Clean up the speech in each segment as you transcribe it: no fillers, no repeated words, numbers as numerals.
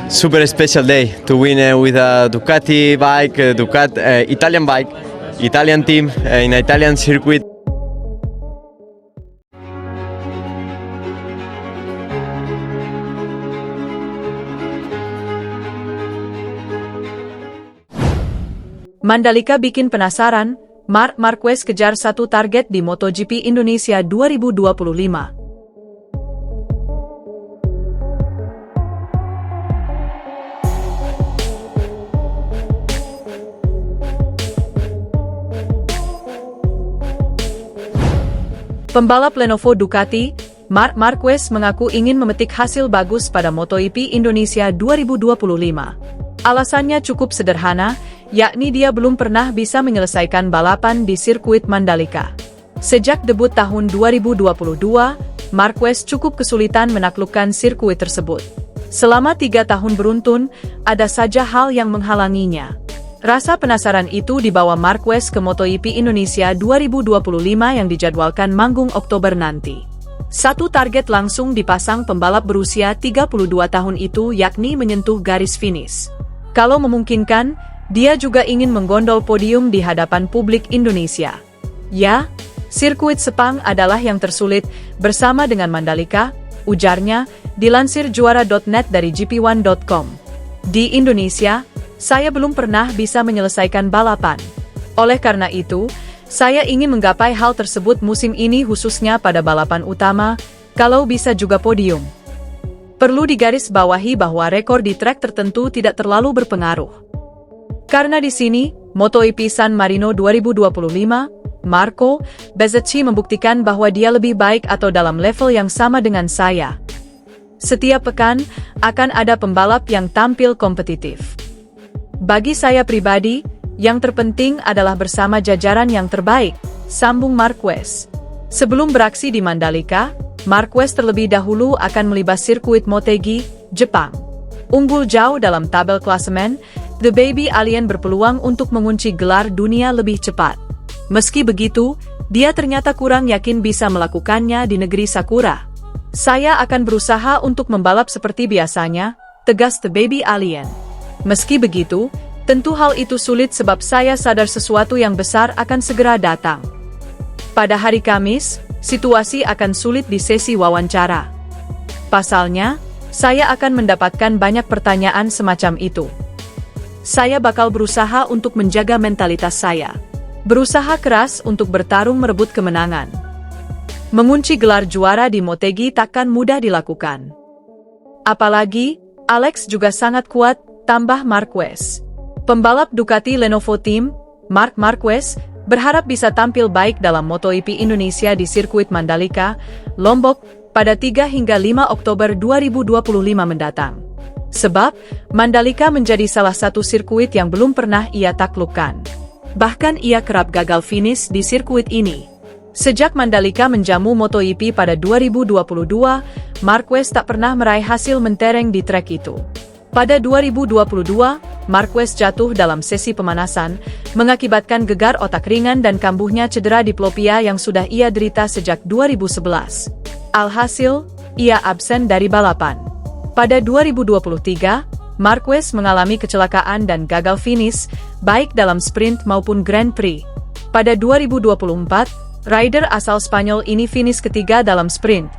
Super special day to win with a Ducati bike, Italian bike, Italian team in Italian circuit. Mandalika bikin penasaran, Marc Marquez kejar satu target di MotoGP Indonesia 2025. Pembalap Lenovo Ducati, Marc Marquez mengaku ingin memetik hasil bagus pada MotoGP Indonesia 2025. Alasannya cukup sederhana, yakni dia belum pernah bisa menyelesaikan balapan di sirkuit Mandalika. Sejak debut tahun 2022, Marquez cukup kesulitan menaklukkan sirkuit tersebut. Selama 3 tahun beruntun, ada saja hal yang menghalanginya. Rasa penasaran itu dibawa Marquez ke MotoGP Indonesia 2025 yang dijadwalkan manggung Oktober nanti. Satu target langsung dipasang pembalap berusia 32 tahun itu, yakni menyentuh garis finish. Kalau memungkinkan, dia juga ingin menggondol podium di hadapan publik Indonesia. Ya, sirkuit Sepang adalah yang tersulit bersama dengan Mandalika, ujarnya, dilansir juara.net dari gp1.com. Di Indonesia, saya belum pernah bisa menyelesaikan balapan. Oleh karena itu, saya ingin menggapai hal tersebut musim ini khususnya pada balapan utama, kalau bisa juga podium. Perlu digarisbawahi bahwa rekor di trek tertentu tidak terlalu berpengaruh. Karena di sini, MotoGP San Marino 2025, Marco Bezzecchi membuktikan bahwa dia lebih baik atau dalam level yang sama dengan saya. Setiap pekan, akan ada pembalap yang tampil kompetitif. Bagi saya pribadi, yang terpenting adalah bersama jajaran yang terbaik, sambung Marquez. Sebelum beraksi di Mandalika, Marquez terlebih dahulu akan melibas sirkuit Motegi, Jepang. Unggul jauh dalam tabel klasemen, The Baby Alien berpeluang untuk mengunci gelar dunia lebih cepat. Meski begitu, dia ternyata kurang yakin bisa melakukannya di negeri Sakura. Saya akan berusaha untuk membalap seperti biasanya, tegas The Baby Alien. Meski begitu, tentu hal itu sulit sebab saya sadar sesuatu yang besar akan segera datang. Pada hari Kamis, situasi akan sulit di sesi wawancara. Pasalnya, saya akan mendapatkan banyak pertanyaan semacam itu. Saya bakal berusaha untuk menjaga mentalitas saya. Berusaha keras untuk bertarung merebut kemenangan. Mengunci gelar juara di Motegi takkan mudah dilakukan. Apalagi, Alex juga sangat kuat, tambah Marquez. Pembalap Ducati Lenovo Team, Marc Marquez, berharap bisa tampil baik dalam MotoGP Indonesia di sirkuit Mandalika, Lombok, pada 3 hingga 5 Oktober 2025 mendatang. Sebab, Mandalika menjadi salah satu sirkuit yang belum pernah ia taklukkan. Bahkan ia kerap gagal finish di sirkuit ini. Sejak Mandalika menjamu MotoGP pada 2022, Marquez tak pernah meraih hasil mentereng di trek itu. Pada 2022, Marquez jatuh dalam sesi pemanasan, mengakibatkan gegar otak ringan dan kambuhnya cedera diplopia yang sudah ia derita sejak 2011. Alhasil, ia absen dari balapan. Pada 2023, Marquez mengalami kecelakaan dan gagal finish, baik dalam sprint maupun Grand Prix. Pada 2024, rider asal Spanyol ini finish ketiga dalam sprint,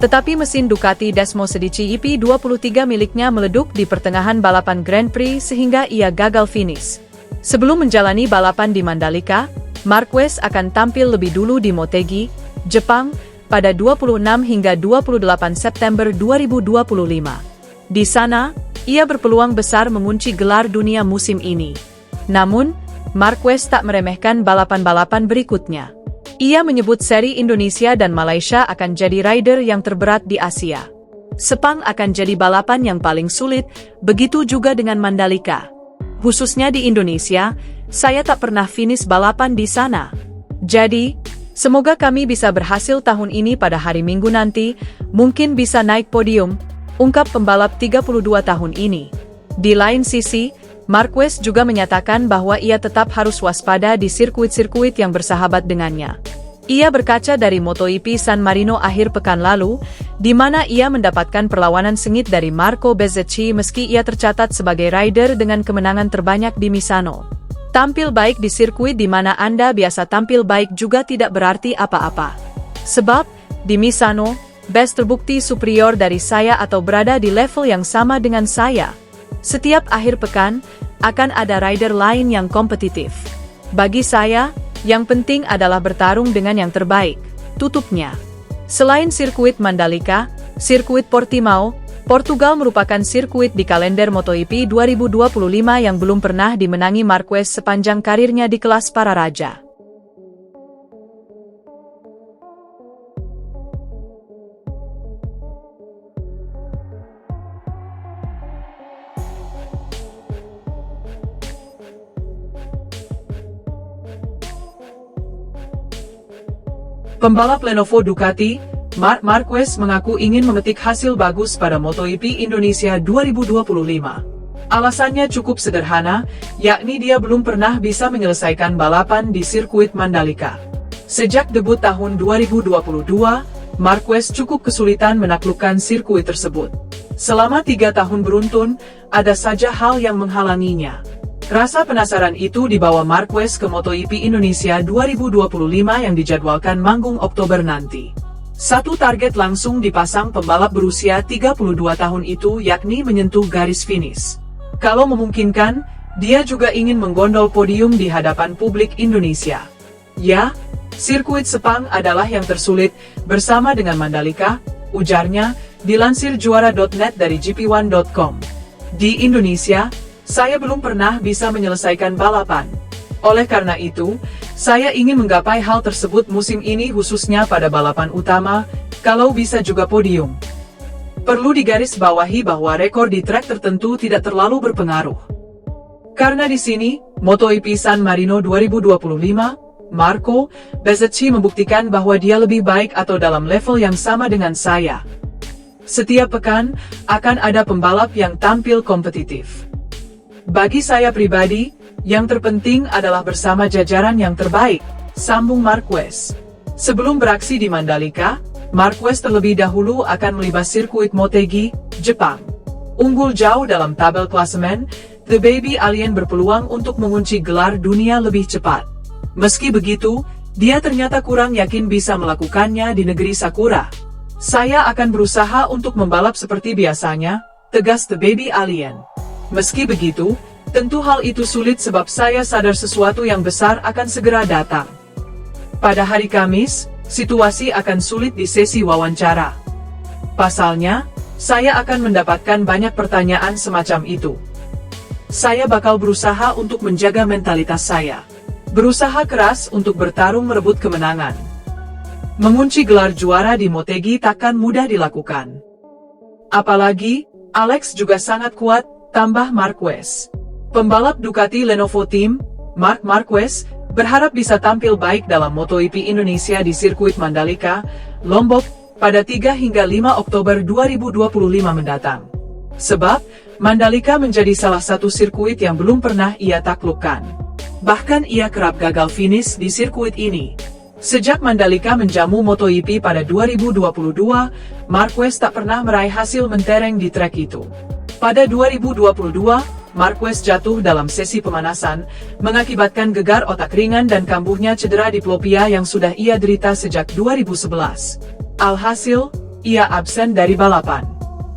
tetapi mesin Ducati Desmo Sedici EP23 miliknya meleduk di pertengahan balapan Grand Prix sehingga ia gagal finish. Sebelum menjalani balapan di Mandalika, Marquez akan tampil lebih dulu di Motegi, Jepang, pada 26 hingga 28 September 2025. Di sana, ia berpeluang besar mengunci gelar dunia musim ini. Namun, Marquez tak meremehkan balapan-balapan berikutnya. Ia menyebut seri Indonesia dan Malaysia akan jadi rider yang terberat di Asia. Sepang akan jadi balapan yang paling sulit, begitu juga dengan Mandalika. Khususnya di Indonesia, saya tak pernah finish balapan di sana. Jadi, semoga kami bisa berhasil tahun ini pada hari Minggu nanti, mungkin bisa naik podium, ungkap pembalap 32 tahun ini. Di lain sisi, Marquez juga menyatakan bahwa ia tetap harus waspada di sirkuit-sirkuit yang bersahabat dengannya. Ia berkaca dari MotoGP San Marino akhir pekan lalu, di mana ia mendapatkan perlawanan sengit dari Marco Bezzecchi meski ia tercatat sebagai rider dengan kemenangan terbanyak di Misano. Tampil baik di sirkuit di mana Anda biasa tampil baik juga tidak berarti apa-apa. Sebab, di Misano, Bez terbukti superior dari saya atau berada di level yang sama dengan saya. Setiap akhir pekan, akan ada rider lain yang kompetitif. Bagi saya, yang penting adalah bertarung dengan yang terbaik, tutupnya. Selain sirkuit Mandalika, sirkuit Portimao, Portugal merupakan sirkuit di kalender MotoGP 2025 yang belum pernah dimenangi Marquez sepanjang karirnya di kelas para raja. Pembalap Lenovo Ducati, Marc Marquez mengaku ingin memetik hasil bagus pada MotoGP Indonesia 2025. Alasannya cukup sederhana, yakni dia belum pernah bisa menyelesaikan balapan di sirkuit Mandalika. Sejak debut tahun 2022, Marquez cukup kesulitan menaklukkan sirkuit tersebut. Selama 3 tahun beruntun, ada saja hal yang menghalanginya. Rasa penasaran itu dibawa Marquez ke MotoGP Indonesia 2025 yang dijadwalkan manggung Oktober nanti. Satu target langsung dipasang pembalap berusia 32 tahun itu yakni menyentuh garis finish. Kalau memungkinkan, dia juga ingin menggondol podium di hadapan publik Indonesia. Ya, sirkuit Sepang adalah yang tersulit bersama dengan Mandalika, ujarnya, dilansir juara.net dari gp1.com. Di Indonesia, saya belum pernah bisa menyelesaikan balapan. Oleh karena itu, saya ingin menggapai hal tersebut musim ini khususnya pada balapan utama, kalau bisa juga podium. Perlu digarisbawahi bahwa rekor di trek tertentu tidak terlalu berpengaruh. Karena di sini, MotoGP San Marino 2025, Marco Bezzecchi membuktikan bahwa dia lebih baik atau dalam level yang sama dengan saya. Setiap pekan, akan ada pembalap yang tampil kompetitif. Bagi saya pribadi, yang terpenting adalah bersama jajaran yang terbaik, sambung Marquez. Sebelum beraksi di Mandalika, Marquez terlebih dahulu akan melibas sirkuit Motegi, Jepang. Unggul jauh dalam tabel klasemen, The Baby Alien berpeluang untuk mengunci gelar dunia lebih cepat. Meski begitu, dia ternyata kurang yakin bisa melakukannya di negeri Sakura. Saya akan berusaha untuk membalap seperti biasanya, tegas The Baby Alien. Meski begitu, tentu hal itu sulit sebab saya sadar sesuatu yang besar akan segera datang. Pada hari Kamis, situasi akan sulit di sesi wawancara. Pasalnya, saya akan mendapatkan banyak pertanyaan semacam itu. Saya bakal berusaha untuk menjaga mentalitas saya. Berusaha keras untuk bertarung merebut kemenangan. Mengunci gelar juara di Motegi takkan mudah dilakukan. Apalagi, Alex juga sangat kuat, tambah Marquez. Pembalap Ducati Lenovo Team, Marc Marquez, berharap bisa tampil baik dalam MotoGP Indonesia di sirkuit Mandalika, Lombok, pada 3 hingga 5 Oktober 2025 mendatang. Sebab, Mandalika menjadi salah satu sirkuit yang belum pernah ia taklukkan. Bahkan ia kerap gagal finish di sirkuit ini. Sejak Mandalika menjamu MotoGP pada 2022, Marquez tak pernah meraih hasil mentereng di trek itu. Pada 2022, Marquez jatuh dalam sesi pemanasan, mengakibatkan gegar otak ringan dan kambuhnya cedera diplopia yang sudah ia derita sejak 2011. Alhasil, ia absen dari balapan.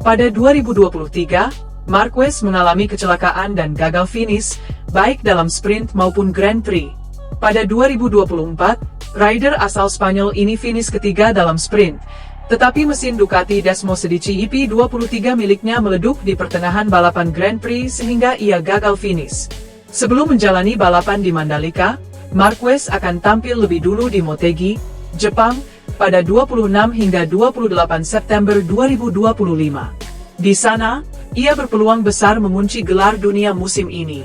Pada 2023, Marquez mengalami kecelakaan dan gagal finish, baik dalam sprint maupun Grand Prix. Pada 2024, rider asal Spanyol ini finish ketiga dalam sprint. Tetapi mesin Ducati Desmo Sedici EP23 miliknya meleduk di pertengahan balapan Grand Prix sehingga ia gagal finish. Sebelum menjalani balapan di Mandalika, Marquez akan tampil lebih dulu di Motegi, Jepang, pada 26 hingga 28 September 2025. Di sana, ia berpeluang besar mengunci gelar dunia musim ini.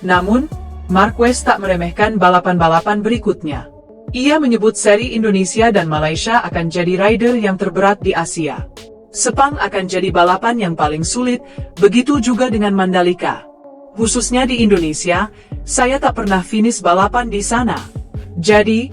Namun, Marquez tak meremehkan balapan-balapan berikutnya. Ia menyebut seri Indonesia dan Malaysia akan jadi rider yang terberat di Asia. Sepang akan jadi balapan yang paling sulit, begitu juga dengan Mandalika. Khususnya di Indonesia, saya tak pernah finish balapan di sana. Jadi,